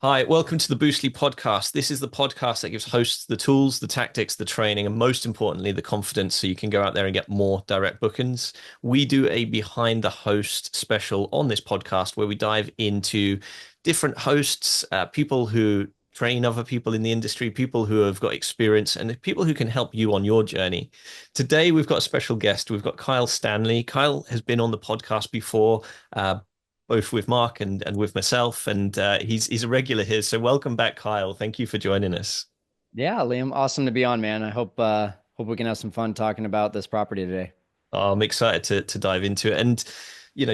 Hi, welcome to the Boostly podcast. This is the podcast that gives hosts the tools, the tactics, the training, and most importantly, the confidence so you can go out there and get more direct bookings. We do a behind the host special on this podcast where we dive into different hosts, people who train other people in the industry, people who have got experience, and people who can help you on your journey. Today, we've got a special guest. We've got Kyle Stanley. Kyle has been on the podcast before. Both with Mark and with myself, and he's a regular here. So welcome back, Kyle. Thank you for joining us. Yeah, Liam, awesome to be on, man. I hope we can have some fun talking about this property today. I'm excited to dive into it, and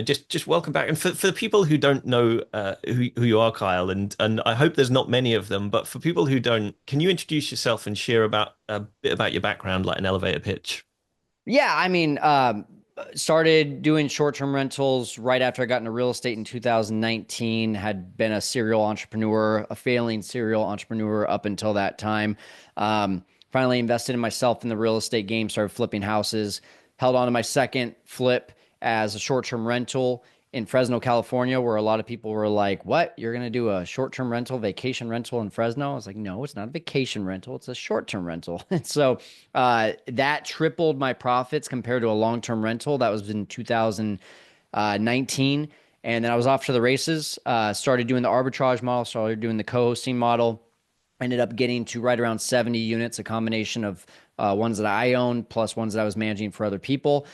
just welcome back. And for the people who don't know who you are, Kyle, and I hope there's not many of them, but for people who don't, can you introduce yourself and share about a bit about your background, like an elevator pitch? Yeah, started doing short-term rentals right after I got into real estate in 2019. Had been a serial entrepreneur, a failing serial entrepreneur up until that time. Finally invested in myself in the real estate game, started flipping houses, held on to my second flip as a short-term rental in Fresno, California, where a lot of people were like, "What? You're going to do a short-term rental, vacation rental in Fresno?" I was like, "No, it's not a vacation rental. It's a short-term rental." And so that tripled my profits compared to a long-term rental. That was in 2019. And then I was off to the races, started doing the arbitrage model, started doing the co-hosting model, ended up getting to right around 70 units, a combination of ones that I owned plus ones that I was managing for other people.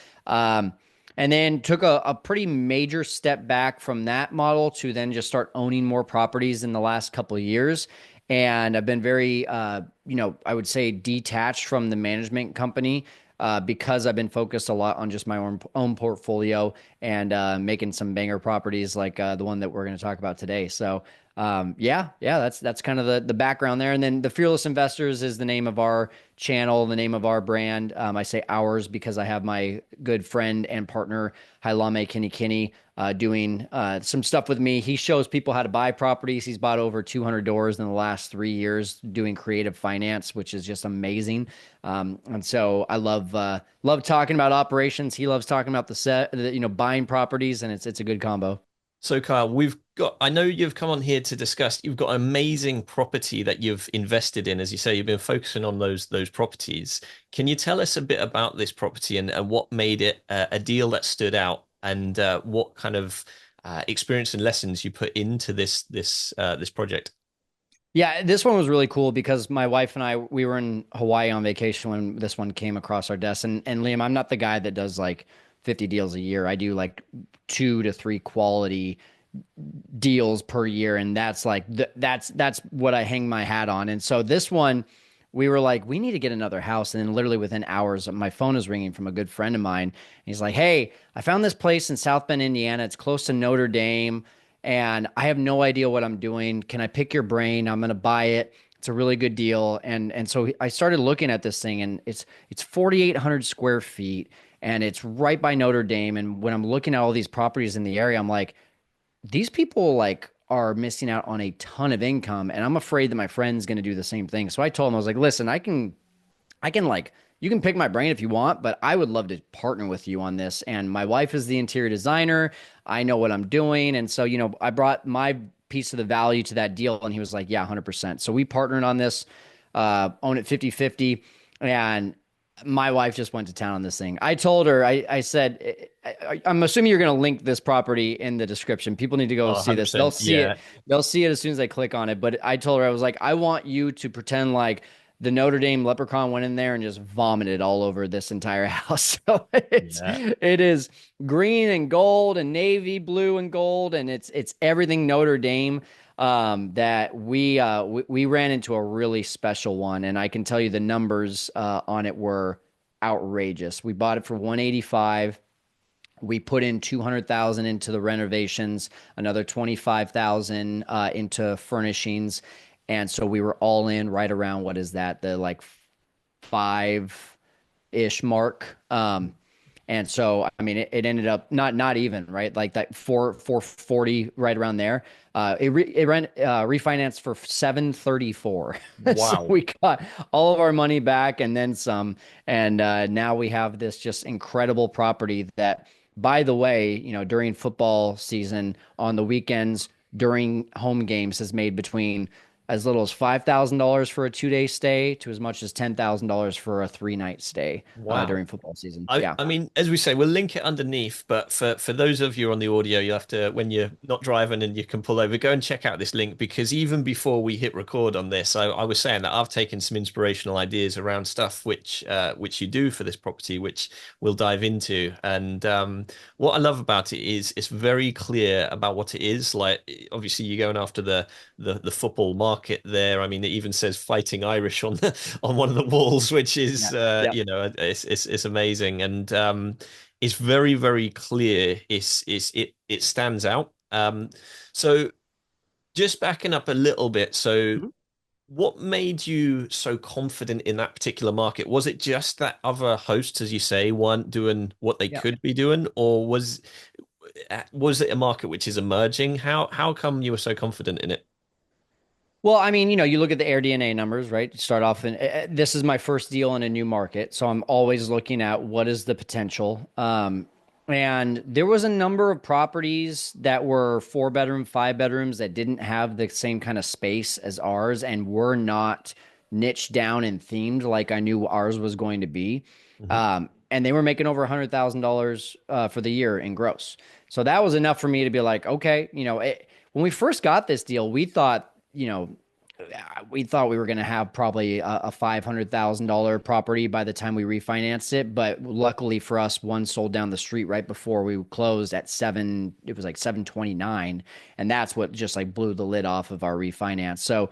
And then took a pretty major step back from that model to then just start owning more properties in the last couple of years. And I've been very, I would say detached from the management company because I've been focused a lot on just my own portfolio and making some banger properties like the one that we're going to talk about today. So that's kind of the background there. And then the Fearless Investors is the name of our channel, the name of our brand. I say ours because I have my good friend and partner Hailame Kinney doing some stuff with me. He shows people how to buy properties. He's bought over 200 doors in the last 3 years doing creative finance, which is just amazing. And so I love talking about operations. He loves talking about buying properties, and it's a good combo. So, Kyle, I know you've come on here to discuss, you've got an amazing property that you've invested in. As you say, you've been focusing on those properties. Can you tell us a bit about this property and what made it a deal that stood out and what kind of experience and lessons you put into this project? Yeah, this one was really cool because my wife and I we were in Hawaii on vacation when this one came across our desk. And Liam, I'm not the guy that does like 50 deals a year. I do like 2 to 3 quality deals per year, and that's like that's what I hang my hat on. And so this one, we were like, we need to get another house. And then literally within hours, my phone is ringing from a good friend of mine. He's like, "Hey, I found this place in South Bend, Indiana. It's close to Notre Dame, and I have no idea what I'm doing. Can I pick your brain? I'm gonna buy it. It's a really good deal." And so I started looking at this thing, and it's 4,800 square feet, and it's right by Notre Dame. And when I'm looking at all these properties in the area, I'm like, these people like are missing out on a ton of income, and I'm afraid that my friend's going to do the same thing. So I told him, I was like, "Listen, I can like you can pick my brain if you want, but I would love to partner with you on this." And my wife is the interior designer. I know what I'm doing, and so I brought my piece of the value to that deal, and he was like, "Yeah, 100%." So we partnered on this, own it 50-50, and my wife just went to town on this thing. I told her, I said, I'm assuming you're going to link this property in the description. People need to go Oh, see this. They'll 100%. see it. Yeah. They'll see it as soon as they click on it. But I told her, I was like, I want you to pretend like the Notre Dame Leprechaun went in there and just vomited all over this entire house. So Yeah. it is green and gold and navy blue and gold, and it's everything Notre Dame. That we ran into a really special one, and I can tell you the numbers on it were outrageous. We bought it for 185. We put in 200,000 into the renovations, another 25,000 into furnishings, and so we were all in right around, what is that, the like 5-ish mark. And so, I mean, it ended up not even right, like that 440 right around there. Refinanced for 734. So Wow. we got all of our money back and then some. And now we have this just incredible property that, by the way, during football season on the weekends, during home games has made between as little as $5,000 for a 2-day stay to as much as $10,000 for a 3-night stay Wow. during football season. I, Yeah. I mean, as we say, we'll link it underneath, but for those of you on the audio, you have to, when you're not driving and you can pull over, go and check out this link because even before we hit record on this, I was saying that I've taken some inspirational ideas around stuff which you do for this property, which we'll dive into. And what I love about it is it's very clear about what it is. Like obviously you're going after the football market there. I mean, it even says Fighting Irish on on one of the walls, which is Yeah. Yeah. it's amazing and it's very very clear. It stands out. So just backing up a little bit. So Mhm. what made you so confident in that particular market? Was it just that other hosts, as you say, weren't doing what they Yeah. could be doing, or was it a market which is emerging? How come you were so confident in it? Well, I mean, you look at the AirDNA numbers, right? You start off and this is my first deal in a new market, so I'm always looking at what is the potential. And there was a number of properties that were 4-bedroom, 5 bedrooms that didn't have the same kind of space as ours and were not niche down and themed like I knew ours was going to be. Mhm. And they were making over $100,000 for the year in gross. So that was enough for me to be like, okay, when we first got this deal, we thought we were going to have probably a $500,000 property by the time we refinanced it. But luckily for us, one sold down the street right before we closed at seven. It was like 729. And that's what just like blew the lid off of our refinance. So,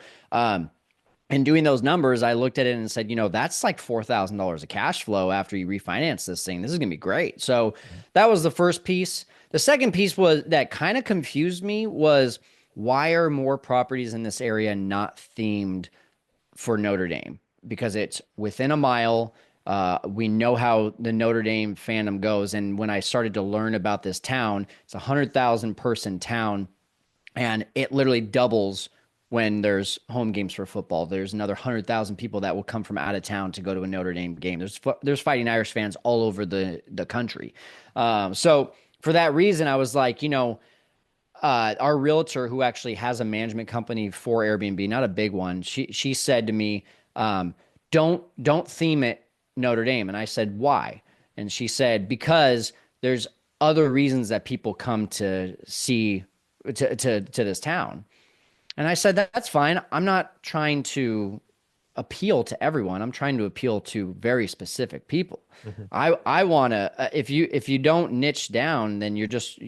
and doing those numbers, I looked at it and said, that's like $4,000 of cash flow after you refinance this thing. This is going to be great. So that was the first piece. The second piece was that kind of confused me was why are more properties in this area not themed for Notre Dame? Because it's within a mile. We know how the Notre Dame fandom goes. And when I started to learn about this town, it's a 100,000 person town and it literally doubles when there's home games for football. There's another 100,000 people that will come from out of town to go to a Notre Dame game. There's Fighting Irish fans all over the country. So for that reason, I was like, our realtor who actually has a management company for Airbnb, not a big one, she said to me, don't theme it Notre Dame. And I said, why? And she said, because there's other reasons that people come to see to this town. And I said, that's fine. I'm not trying to appeal to everyone. I'm trying to appeal to very specific people. Mhm. I want to if you don't niche down, then you're just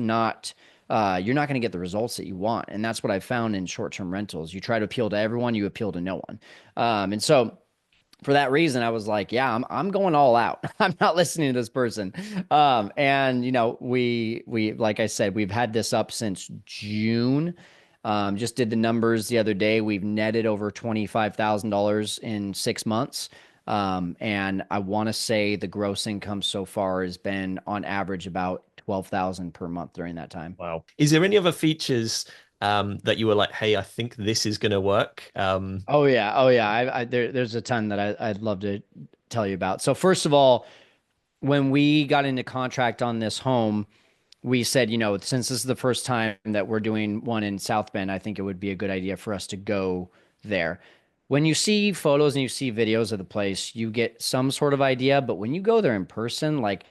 not you're not going to get the results that you want. And that's what I found in short-term rentals. You try to appeal to everyone, you appeal to no one. And so for that reason, I was like, yeah, I'm going all out. I'm not listening to this person. And we like I said, we've had this up since June. Just did the numbers the other day. We've netted over $25,000 in 6 months. And I want to say the gross income so far has been on average about 12,000 per month during that time. Wow. Is there any other features that you were like, hey, I think this is going to work? Oh yeah, oh yeah. There's a ton that I'd love to tell you about. So first of all, when we got into contract on this home, we said, since this is the first time that we're doing one in South Bend, I think it would be a good idea for us to go there. When you see photos and you see videos of the place, you get some sort of idea, but when you go there in person, like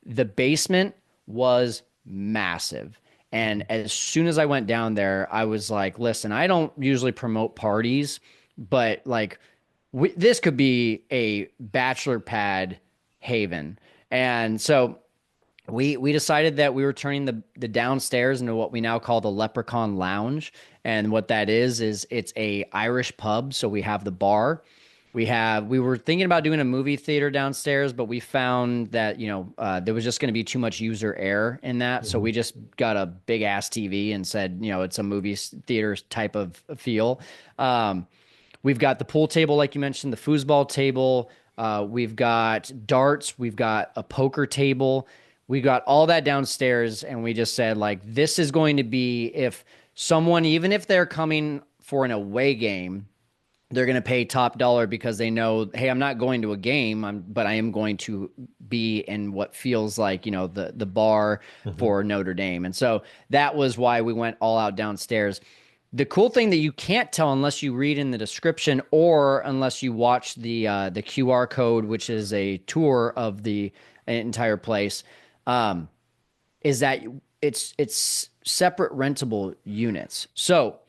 the basement was massive. And as soon as I went down there, I was like, listen, I don't usually promote parties, but like this could be a bachelor pad haven. And so we decided that we were turning the downstairs into what we now call the Leprechaun Lounge. And what that is it's a Irish pub. So we have the bar. We were thinking about doing a movie theater downstairs, but we found that, there was just going to be too much user air in that. So Mhm. we just got a big ass TV and said, it's a movie theater type of feel. We've got the pool table, like you mentioned, the foosball table. We've got darts. We've got a poker table. We got all that downstairs, and we just said, like, this is going to be if someone, even if they're coming for an away game, they're going to pay top dollar because they know, hey, I'm not going to a game, but I am going to be in what feels like, the bar Hmm. for Notre Dame. And so that was why we went all out downstairs. The cool thing that you can't tell unless you read in the description or unless you watch the QR code, which is a tour of the entire place, um, is that it's separate rentable units. So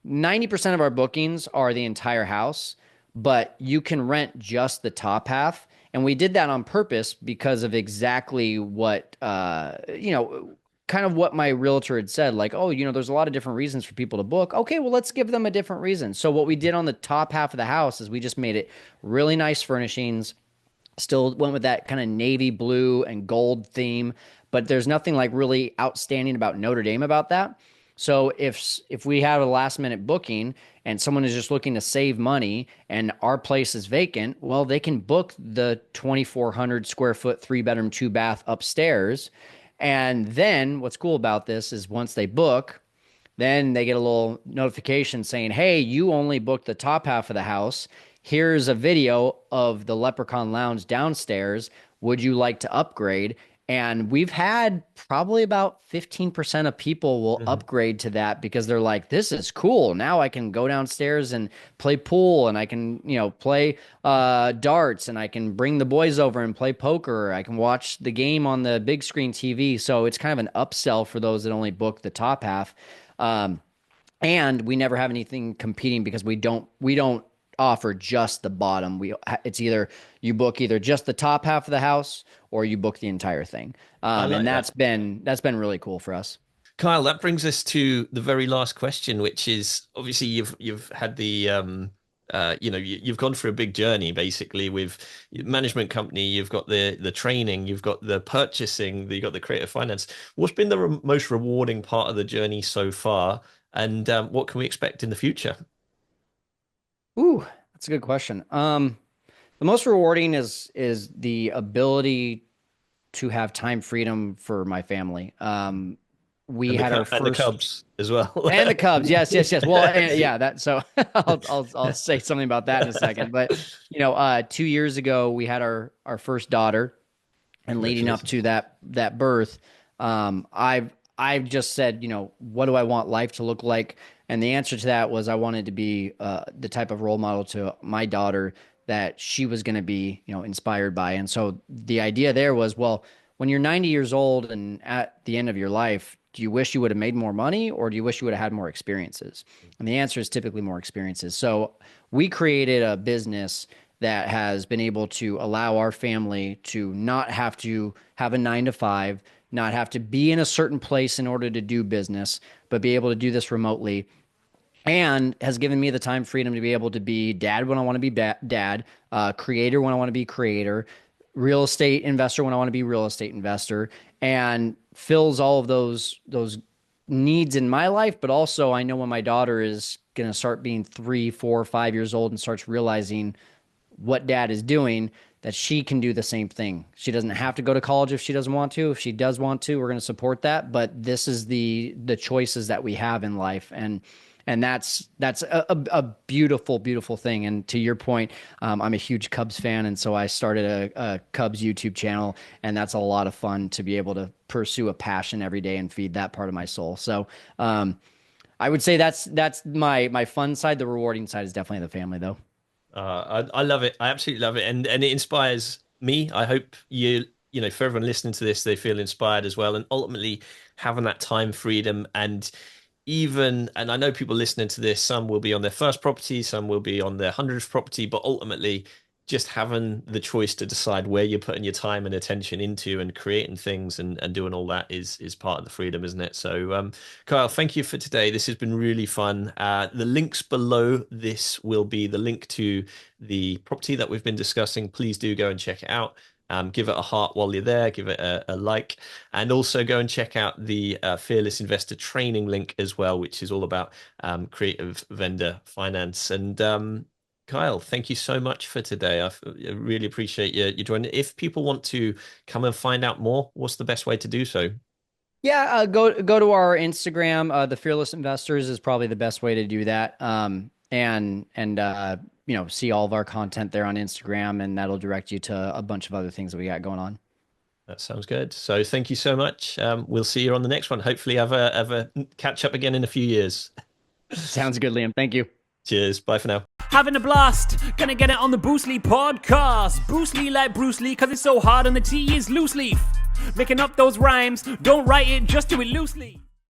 90% of our bookings are the entire house, but you can rent just the top half. And we did that on purpose because of exactly what, kind of what my realtor had said. Like, oh, there's a lot of different reasons for people to book. Okay, well, let's give them a different reason. So, what we did on the top half of the house is we just made it really nice furnishings, still went with that kind of navy blue and gold theme, but there's nothing like really outstanding about Notre Dame about that. So if we have a last minute booking and someone is just looking to save money and our place is vacant, well, they can book the 2,400 square foot, 3 bedroom, 2 bath upstairs. And then what's cool about this is once they book, then they get a little notification saying, hey, you only booked the top half of the house. Here's a video of the Leprechaun Lounge downstairs. Would you like to upgrade? And we've had probably about 15% of people will Hmm. upgrade to that because they're like, this is cool. Now I can go downstairs and play pool and I can, play darts and I can bring the boys over and play poker. I can watch the game on the big screen TV. So it's kind of an upsell for those that only book the top half. Um, and we never have anything competing because we don't offer just the bottom. It's either you book either just the top half of the house or you book the entire thing. I And like that. that's been really cool for us. Kyle, that brings us to the very last question, which is obviously you've had the you've gone through a big journey basically with your management company, you've got the training, you've got the purchasing, you've got the creative finance. What's been the most rewarding part of the journey so far, and what can we expect in the future? Ooh, that's a good question. The most rewarding is the ability to have time freedom for my family. We had our And the first. Cubs as well. And the Cubs, yes, yes, yes. Well, yeah, that. So I'll say something about that in a second. But 2 years ago we had our first daughter, and leading up to Congratulations. that birth, I've just said, what do I want life to look like? And the answer to that was I wanted to be the type of role model to my daughter that she was going to be, inspired by. And so the idea there was, well, when you're 90 years old and at the end of your life, do you wish you would have made more money or do you wish you would have had more experiences? And the answer is typically more experiences. So we created a business that has been able to allow our family to not have to have a 9 to 5, not have to be in a certain place in order to do business, but be able to do this remotely, and has given me the time freedom to be able to be dad when I want to be dad, creator when I want to be creator, real estate investor when I want to be real estate investor, and fills all of those needs in my life. But also, I know when my daughter is going to start being 3, 4, 5 years old and starts realizing what dad is doing, that she can do the same thing. She doesn't have to go to college if she doesn't want to. If she does want to, we're going to support that. But this is the choices that we have in life, and that's a beautiful, beautiful thing. And to your point, I'm a huge Cubs fan, and so I started a Cubs YouTube channel, and that's a lot of fun to be able to pursue a passion every day and feed that part of my soul. So I would say that's my fun side. The rewarding side is definitely the family, though. I love it. I absolutely love it, and it inspires me. I hope for everyone listening to this, they feel inspired as well, and ultimately having that time freedom. And I know people listening to this, some will be on their first property, some will be on their 100th property, but ultimately just having the choice to decide where you're putting your time and attention into and creating things and doing all that is part of the freedom, isn't it? So Kyle, thank you for today. This has been really fun. The links below this will be the link to the property that we've been discussing. Please do go and check it out. Give it a heart while you're there, give it a like, and also go and check out the Fearless Investor training link as well, which is all about creative vendor finance. And Kyle, thank you so much for today. I really appreciate you joining. If people want to come and find out more, what's the best way to do so? Yeah, go to our Instagram. The Fearless Investors is probably the best way to do that. and see all of our content there on Instagram, and that'll direct you to a bunch of other things that we got going on. That sounds good. So thank you so much. We'll see you on the next one. Hopefully have a catch up again in a few years. Sounds good, Liam. Thank you. Cheers. Bye for now. Having a blast, gonna get it on the Bruce Lee podcast. Bruce Lee like Bruce Lee, cause it's so hard and the T is loose leaf. Making up those rhymes, don't write it, just do it loosely.